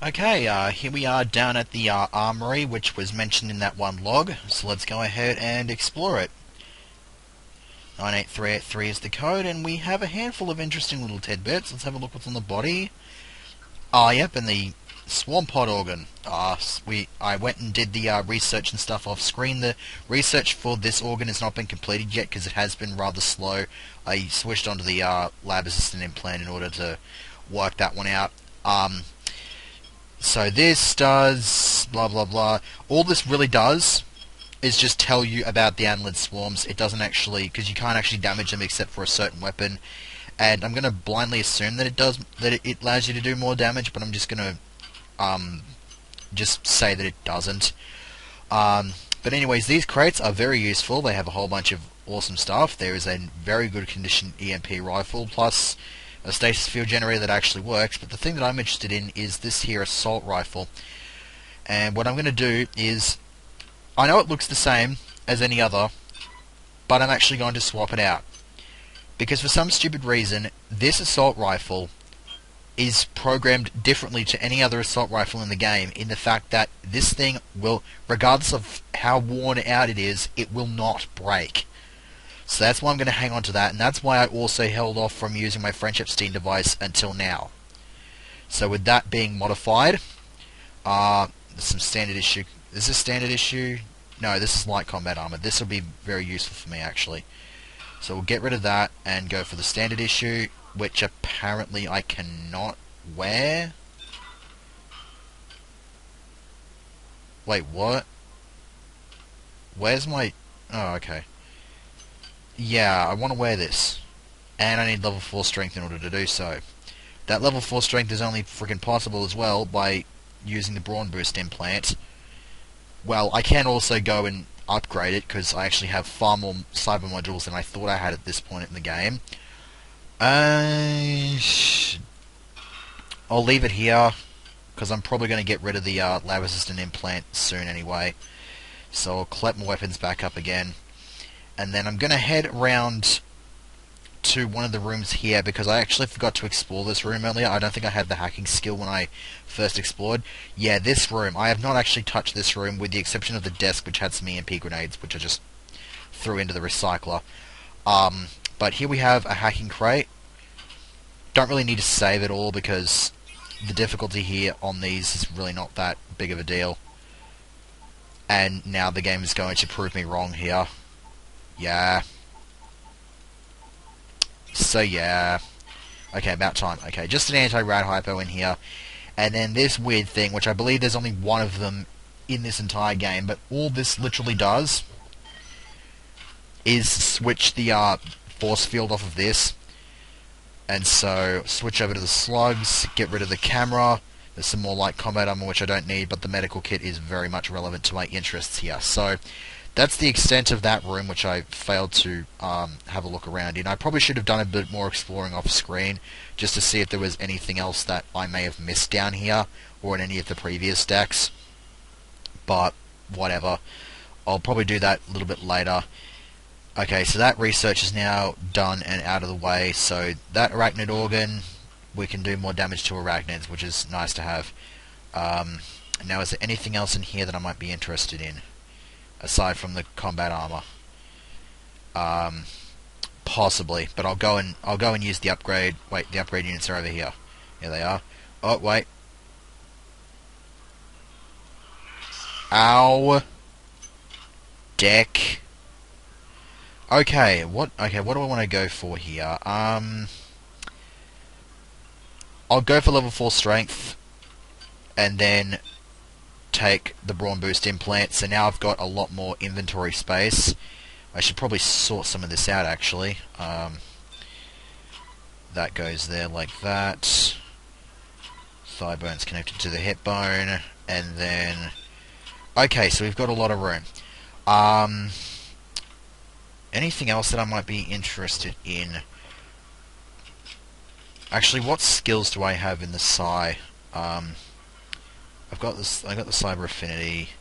Okay, here we are down at the armory, which was mentioned in that one log, so let's go ahead and explore it. 98383 is the code, and we have a handful of interesting little tidbits. Let's have a look what's on the body. Yep, and the swarm pod organ. I went and did the research and stuff off screen. The research for this organ has not been completed yet because it has been rather slow. I switched onto the lab assistant implant in order to work that one out. So this does blah blah blah. All this really does is just tell you about the Annelid swarms. It doesn't actually, because you can't actually damage them except for a certain weapon. And I'm going to blindly assume that it does, that it allows you to do more damage, but I'm just going to just say that it doesn't. But anyways, these crates are very useful. They have a whole bunch of awesome stuff. There is a very good condition EMP rifle, plus a stasis field generator that actually works. But the thing that I'm interested in is this here assault rifle. And what I'm going to do is, I know it looks the same as any other, but I'm actually going to swap it out. Because for some stupid reason, this assault rifle is programmed differently to any other assault rifle in the game, in the fact that this thing will, regardless of how worn out it is, it will not break. So that's why I'm going to hang on to that, and that's why I also held off from using my French Epstein device until now. So with that being modified, there's some standard issue. Is this standard issue? No, this is light combat armor. This will be very useful for me, actually. So we'll get rid of that and go for the standard issue, which apparently I cannot wear. Wait, what? Where's my... Oh, okay. Yeah, I want to wear this. And I need level 4 strength in order to do so. That level 4 strength is only freaking possible as well by using the Brawn Boost implant. Well, I can also go and upgrade it, because I actually have far more cyber modules than I thought I had at this point in the game. I'll leave it here, because I'm probably going to get rid of the lab assistant implant soon anyway. So I'll collect my weapons back up again. And then I'm going to head around to one of the rooms here, because I actually forgot to explore this room earlier. I don't think I had the hacking skill when I first explored. Yeah, this room. I have not actually touched this room, with the exception of the desk, which had some EMP grenades, which I just threw into the recycler. But here we have a hacking crate. Don't really need to save it all, because the difficulty here on these is really not that big of a deal. And now the game is going to prove me wrong here. Yeah. So yeah. Okay, about time. Okay, just an anti-rad hypo in here. And then this weird thing, which I believe there's only one of them in this entire game, but all this literally does is switch the force field off of this. And so, switch over to the slugs, get rid of the camera. There's some more light combat armor which I don't need, but the medical kit is very much relevant to my interests here. So, that's the extent of that room, which I failed to have a look around in. I probably should have done a bit more exploring off screen, just to see if there was anything else that I may have missed down here, or in any of the previous decks. But, whatever. I'll probably do that a little bit later. Okay, so that research is now done and out of the way. So, that arachnid organ, we can do more damage to arachnids, which is nice to have. Now, is there anything else in here that I might be interested in? Aside from the combat armor, possibly, but I'll go and use the upgrade. Wait, the upgrade units are over here. Here they are. Oh wait. Ow. Deck. Okay, what do I want to go for here? I'll go for level 4 strength, and then take the Brawn Boost implant. So now I've got a lot more inventory space. I should probably sort some of this out, actually. That goes there like that. Thigh bone's connected to the hip bone, and then... Okay, so we've got a lot of room. Anything else that I might be interested in? Actually, what skills do I have in the Psi? I've got this. I got the cyber affinity.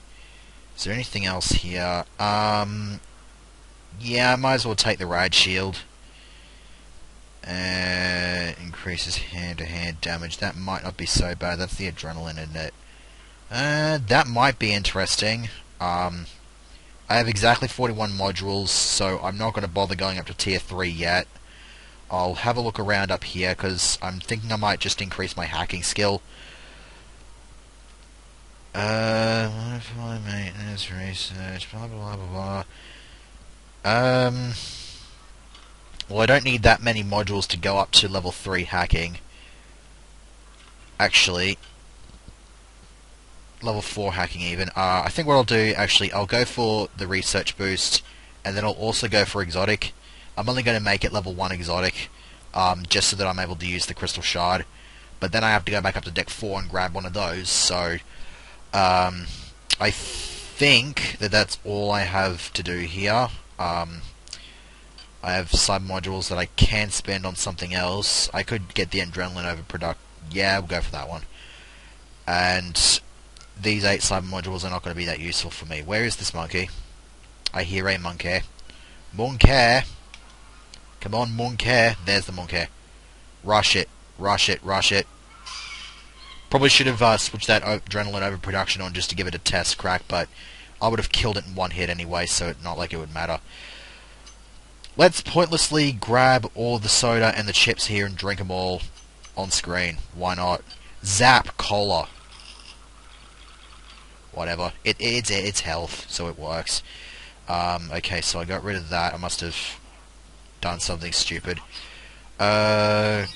Is there anything else here? Yeah, I might as well take the rad shield. Increases hand-to-hand damage. That might not be so bad. That's the adrenaline, isn't it? That might be interesting. I have exactly 41 modules, so I'm not going to bother going up to tier 3 yet. I'll have a look around up here, because I'm thinking I might just increase my hacking skill. Modify maintenance, research, blah blah blah blah. Well, I don't need that many modules to go up to level 3 hacking. Actually, level 4 hacking even. I think what I'll do, actually, I'll go for the research boost, and then I'll also go for exotic. I'm only going to make it level 1 exotic, just so that I'm able to use the crystal shard. But then I have to go back up to deck 4 and grab one of those, so I think that that's all I have to do here. I have sub modules that I can spend on something else. I could get the adrenaline overproduct. Yeah, we'll go for that one. And these 8 cyber modules are not going to be that useful for me. Where is this monkey? I hear a monkey. Monkey! Come on, monkey. There's the monkey. Rush it. Rush it. Rush it. Probably should have switched that adrenaline overproduction on just to give it a test crack, but I would have killed it in one hit anyway, so it's not like it would matter. Let's pointlessly grab all the soda and the chips here and drink them all on screen. Why not? Zap cola. Whatever. It's health, so it works. Okay, so I got rid of that. I must have done something stupid. Yeah,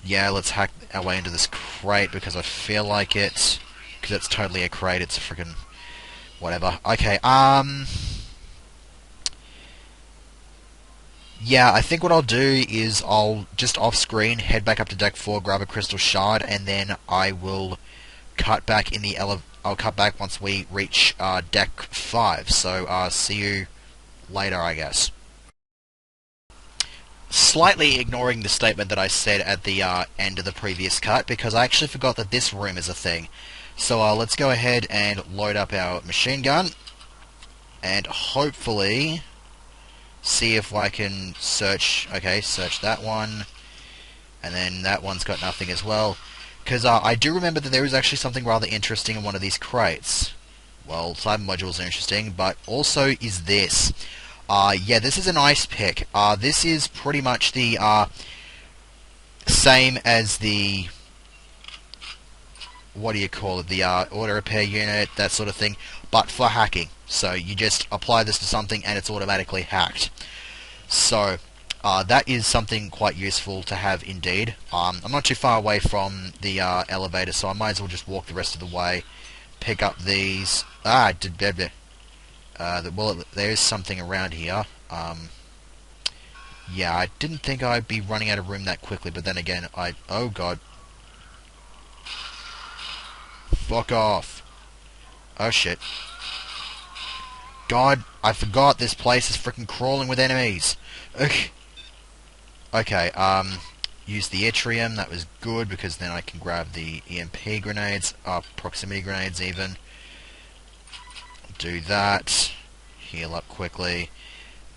let's hack our way into this crate because I feel like it. Because it's totally a crate. It's a freaking whatever. Okay, yeah, I think what I'll do is I'll just off-screen head back up to deck 4, grab a crystal shard, and then I will cut back in the I'll cut back once we reach deck 5. So see you later, I guess. Slightly ignoring the statement that I said at the end of the previous cut, because I actually forgot that this room is a thing. So let's go ahead and load up our machine gun, and hopefully see if I can search. Okay, search that one, and then that one's got nothing as well. Because I do remember that there is actually something rather interesting in one of these crates. Well, cyber modules are interesting, but also is this. Yeah, this is an ice pick. This is pretty much the same as the, what do you call it, the auto repair unit, that sort of thing, but for hacking. So you just apply this to something and it's automatically hacked. So that is something quite useful to have indeed. I'm not too far away from the elevator, so I might as well just walk the rest of the way, pick up these. Well, there is something around here. Yeah, I didn't think I'd be running out of room that quickly, but then again, oh god. Fuck off. Oh shit. God, I forgot this place is freaking crawling with enemies. Okay, use the yttrium, that was good, because then I can grab the EMP grenades, proximity grenades even. Do that, heal up quickly,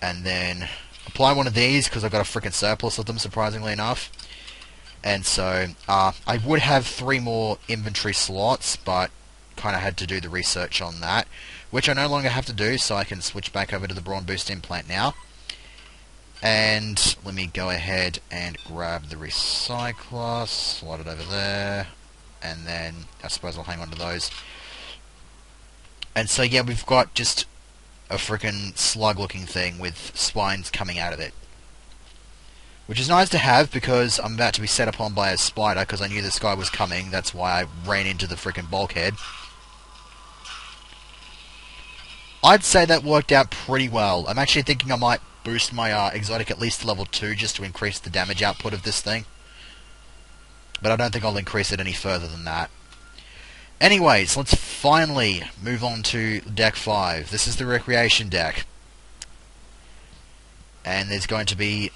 and then apply one of these, because I've got a freaking surplus of them, surprisingly enough. And so, I would have 3 more inventory slots, but kind of had to do the research on that, which I no longer have to do, so I can switch back over to the Brawn Boost implant now. And let me go ahead and grab the recycler, slide it over there, and then I suppose I'll hang on to those. And so yeah, we've got just a freaking slug-looking thing with spines coming out of it. Which is nice to have, because I'm about to be set upon by a spider, because I knew this guy was coming. That's why I ran into the freaking bulkhead. I'd say that worked out pretty well. I'm actually thinking I might boost my exotic at least to level 2, just to increase the damage output of this thing. But I don't think I'll increase it any further than that. Anyways, let's finally move on to deck 5. This is the recreation deck. And there's going to be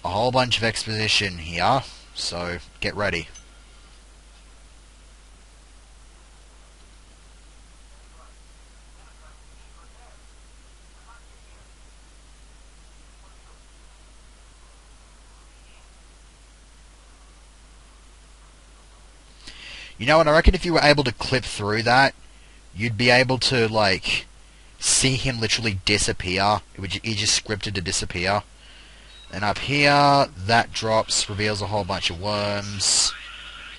a whole bunch of exposition here, so get ready. You know what, I reckon if you were able to clip through that, you'd be able to, like, see him literally disappear. He just scripted to disappear. And up here, that drops, reveals a whole bunch of worms.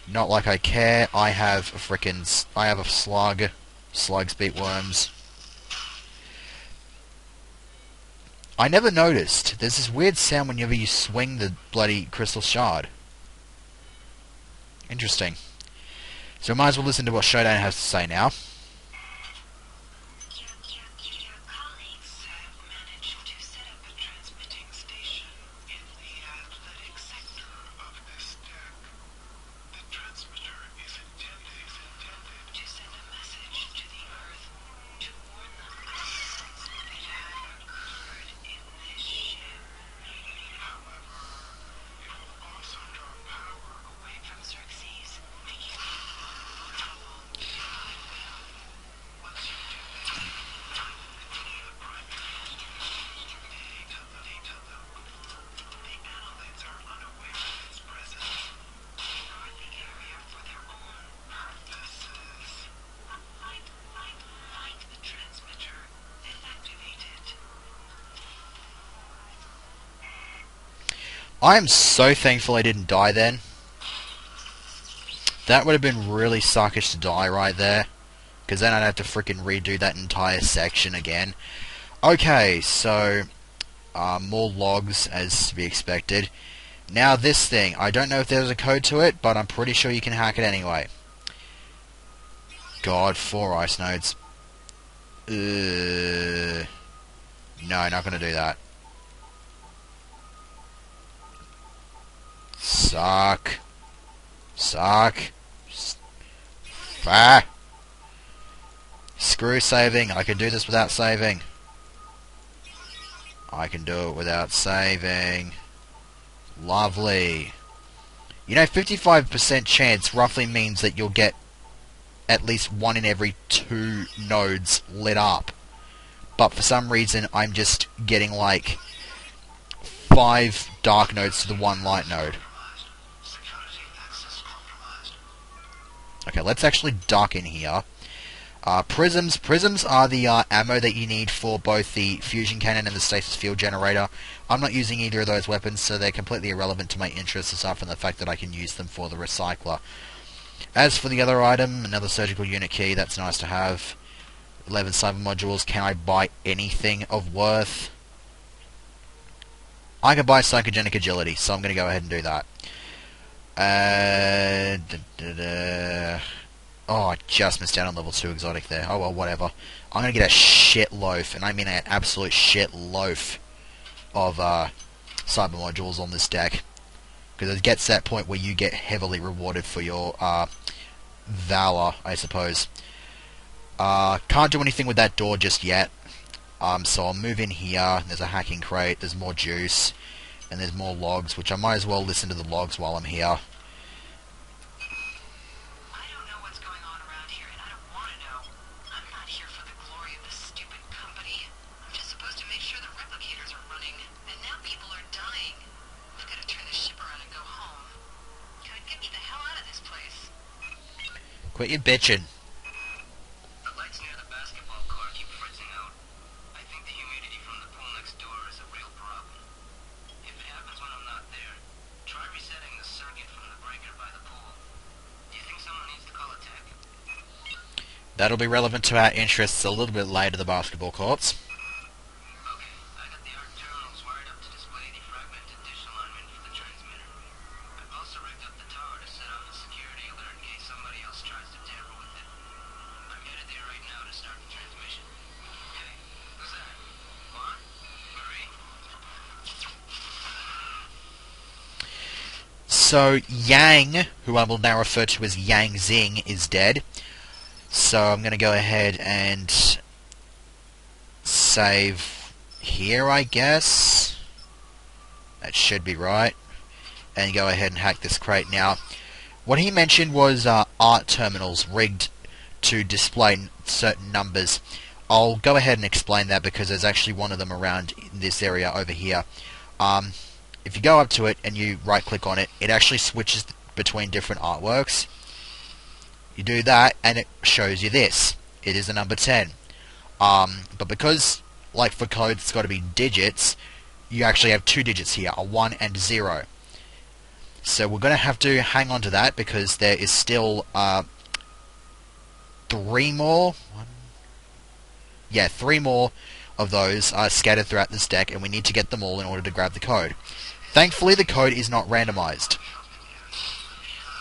Not like I care. I have a slug. Slugs beat worms. I never noticed. There's this weird sound whenever you swing the bloody crystal shard. Interesting. So we might as well listen to what Showdown has to say now. I am so thankful I didn't die then. That would have been really suckish to die right there. Because then I'd have to freaking redo that entire section again. Okay, so... more logs, as to be expected. Now this thing. I don't know if there's a code to it, but I'm pretty sure you can hack it anyway. God, 4 ice nodes. No, not gonna do that. Suck. Ah. Screw saving. I can do this without saving. I can do it without saving. Lovely. You know, 55% chance roughly means that you'll get at least 1 in every 2 nodes lit up. But for some reason, I'm just getting like 5 dark nodes to the 1 light node. Okay, let's actually duck in here. Prisms. Prisms are the ammo that you need for both the fusion cannon and the stasis field generator. I'm not using either of those weapons, so they're completely irrelevant to my interests, aside from the fact that I can use them for the recycler. As for the other item, another surgical unit key, that's nice to have. 11 cyber modules. Can I buy anything of worth? I can buy psychogenic agility, so I'm going to go ahead and do that. Oh, I just missed out on level 2 exotic there. Oh well, whatever. I'm going to get a shit loaf, and I mean an absolute shit loaf of cyber modules on this deck. Because it gets to that point where you get heavily rewarded for your valor, I suppose. Can't do anything with that door just yet. So I'll move in here. There's a hacking crate. There's more juice. And there's more logs, which I might as well listen to the logs while I'm here. I don't know what's going on around here, and I don't want to know. I'm not here for the glory of this stupid company. I'm just supposed to make sure the replicators are running, and now people are dying. I've got to turn this ship around and go home. Gotta get me the hell out of this place. Quit your bitching. The lights near the basketball court keep fritzing out. I think the humidity from the pool next door is a real problem. If it happens when I'm not there, try resetting the circuit from the breaker by the pool. Do you think someone needs to call a tech? That'll be relevant to our interests a little bit later, the basketball courts. Okay, I got the ARC terminals wired up to display the fragmented dish alignment for the transmitter. I've also rigged up the tower to set off a security alert in case somebody else tries to tamper with it. I'm headed there right now to start the transmission. Hey, who's that? What? Marie? So, Yang, who I will now refer to as Yang Zing, is dead. So I'm going to go ahead and save here, I guess. That should be right. And go ahead and hack this crate. Now, what he mentioned was art terminals rigged to display certain numbers. I'll go ahead and explain that because there's actually one of them around in this area over here. If you go up to it and you right click on it, it actually switches between different artworks. You do that, and it shows you this. It is a number 10. But because, like for code, it's got to be digits, you actually have two digits here, a 1 and a 0. So we're going to have to hang on to that because there is still 3 more. Yeah, 3 more of those are scattered throughout this deck, and we need to get them all in order to grab the code. Thankfully, the code is not randomized,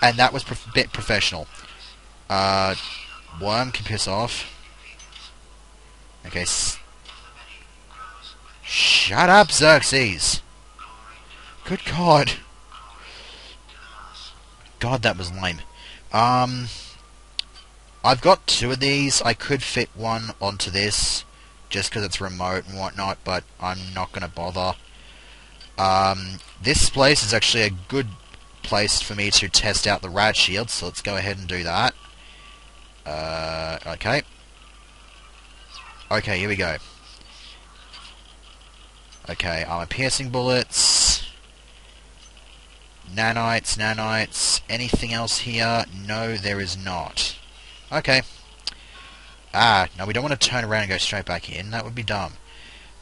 and that was a bit professional. Worm can piss off. Okay. Shut up, Xerxes. Good God. God, that was lame. I've got 2 of these. I could fit one onto this, just because it's remote and whatnot, but I'm not going to bother. This place is actually a good place for me to test out the rad shield, so let's go ahead and do that. Okay. Okay, here we go. Okay, armor piercing bullets. Nanites. Anything else here? No, there is not. Okay. Now we don't want to turn around and go straight back in. That would be dumb.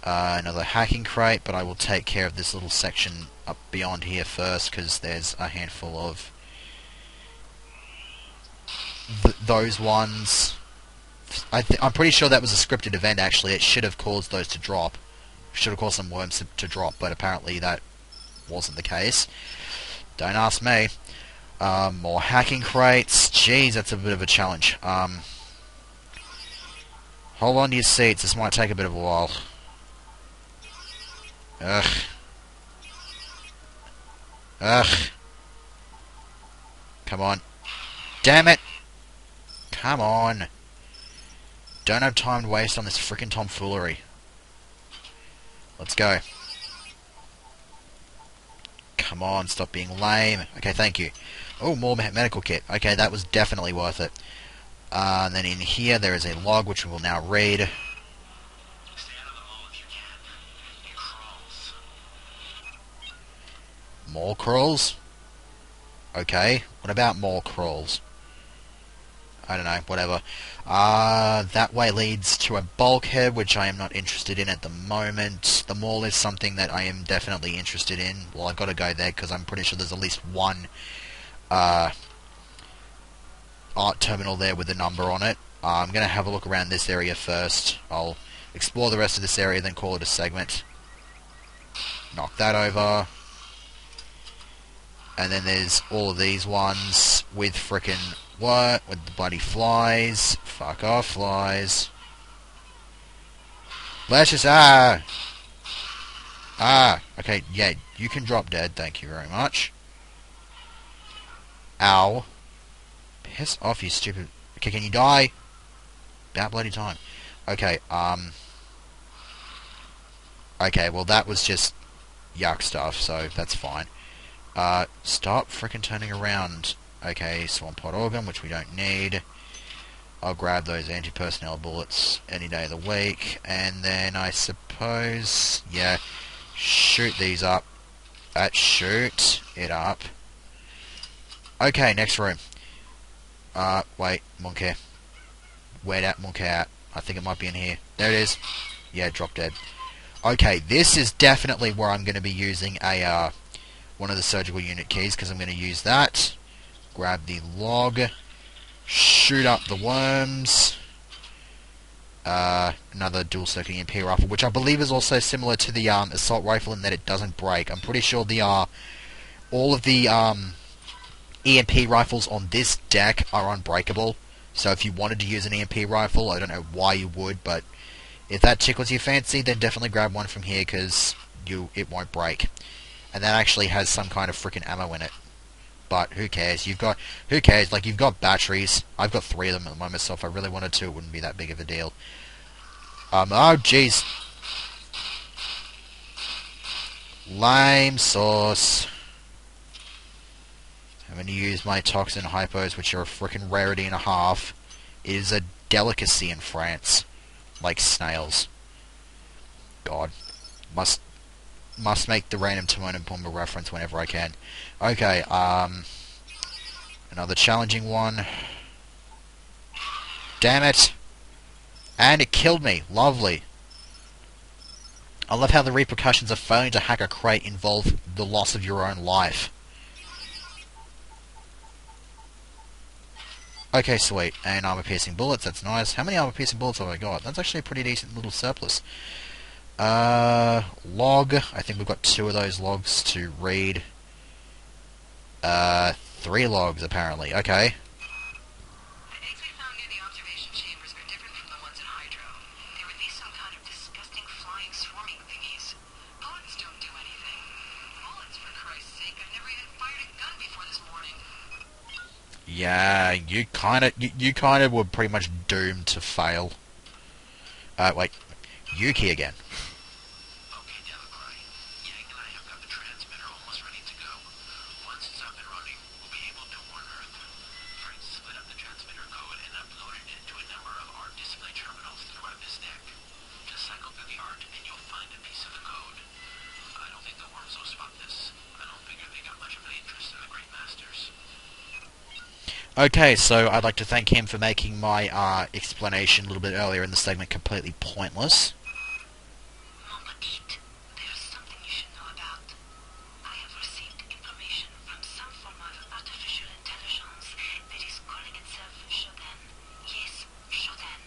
Another hacking crate, but I will take care of this little section up beyond here first, because there's a handful of those ones. I'm pretty sure that was a scripted event, actually. It should have caused those to drop. Should have caused some worms to drop, but apparently that wasn't the case. Don't ask me. More hacking crates. Jeez, that's a bit of a challenge. Hold on to your seats. This might take a bit of a while. Ugh. Come on. Damn it! Come on. Don't have time to waste on this frickin' tomfoolery. Let's go. Come on, stop being lame. Okay, thank you. Oh, more medical kit. Okay, that was definitely worth it. And then in here there is a log which we will now read. More crawls? Okay, what about more crawls? I don't know, whatever. That way leads to a bulkhead, which I am not interested in at the moment. The mall is something that I am definitely interested in. Well, I've got to go there because I'm pretty sure there's at least one art terminal there with a number on it. I'm going to have a look around this area first. I'll explore the rest of this area, then call it a segment. Knock that over. And then there's all of these ones with frickin' what? With the bloody flies. Fuck off, flies. Let's just... okay, yeah, you can drop dead, thank you very much. Ow. Piss off, you stupid... Okay, can you die? About bloody time. Okay, okay, well that was just yuck stuff, so that's fine. Stop frickin' turning around. Okay, Swarm Pod Organ, which we don't need. I'll grab those anti-personnel bullets any day of the week. And then I suppose... yeah, shoot these up. Shoot it up. Okay, next room. Wait, Monk. Where'd that Monk at? I think it might be in here. There it is. Yeah, drop dead. Okay, this is definitely where I'm going to be using a, one of the surgical unit keys, because I'm going to use that. Grab the log. Shoot up the worms. Another dual circuit EMP rifle, which I believe is also similar to the assault rifle in that it doesn't break. I'm pretty sure the all of the EMP rifles on this deck are unbreakable. So if you wanted to use an EMP rifle, I don't know why you would, but if that tickles your fancy, then definitely grab one from here, because it won't break. And that actually has some kind of freaking ammo in it. But who cares? Who cares? Like, you've got batteries. I've got 3 of them at the moment, so if I really wanted to, it wouldn't be that big of a deal. Oh jeez. Lame sauce. I'm going to use my toxin hypos, which are a frickin' rarity and a half. It is a delicacy in France. Like snails. God. Must make the random Timon and Pumbaa reference whenever I can. Okay, another challenging one. Damn it! And it killed me. Lovely. I love how the repercussions of failing to hack a crate involve the loss of your own life. Okay, sweet. And armor-piercing bullets, that's nice. How many armor-piercing bullets have I got? That's actually a pretty decent little surplus. Log. I think we've got 2 of those logs to read. 3 logs, apparently. Okay. The eggs we found near the observation chambers are different from the ones in Hydro. They release some kind of disgusting flying swarming thingies. Bullets don't do anything. Bullets, for Christ's sake. I've never even fired a gun before this morning. Yeah, you kind of were pretty much doomed to fail. Wait. Yuki again. Okay, Delacroix. Yang and I have got the transmitter almost ready to go. Once it's up and running, we'll be able to warn Earth. Frank split up the transmitter code and uploaded it to a number of art display terminals throughout this deck. Just cycle through the art and you'll find a piece of the code. I don't think the worms will spot this. I don't figure they got much of an interest in the Great Masters. Okay, so I'd like to thank him for making my explanation a little bit earlier in the segment completely pointless. Mon petit, there's something you should know about. I have received information from some form of artificial intelligence that is calling itself Shodan. Yes, Shodan.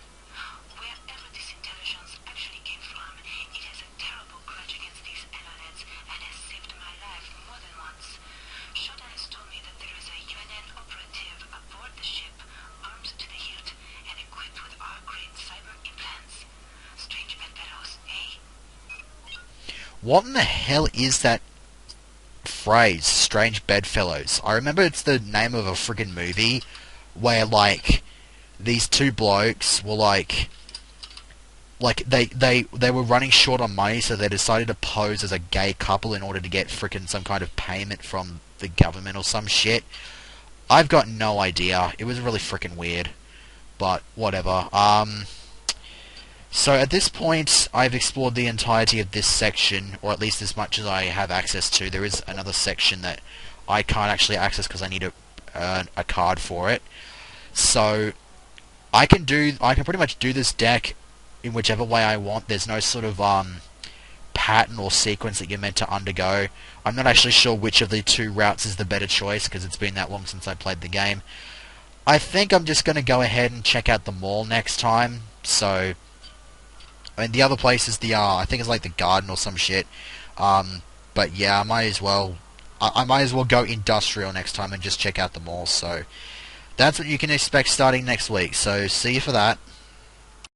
Wherever this intelligence actually came from, it has a terrible grudge against these Emeralds and has saved my life more than once. Shodan has told me that there is a UNN operative aboard the ship, armed to the hilt and equipped with R-grade cyber implants. Strange bedfellows, eh? What in the hell is that phrase, strange bedfellows? I remember it's the name of a friggin' movie where, like, these 2 blokes were, like they were running short on money, so they decided to pose as a gay couple in order to get frickin' some kind of payment from the government or some shit. I've got no idea. It was really frickin' weird. But, whatever. So at this point, I've explored the entirety of this section, or at least as much as I have access to. There is another section that I can't actually access because I need to earn a card for it. So I can pretty much do this deck in whichever way I want. There's no sort of pattern or sequence that you're meant to undergo. I'm not actually sure which of the 2 routes is the better choice because it's been that long since I played the game. I think I'm just going to go ahead and check out the mall next time. So, I mean, the other place is the, I think it's like the garden or some shit. But yeah, I might as well go industrial next time and just check out the mall. So, that's what you can expect starting next week. So, see you for that.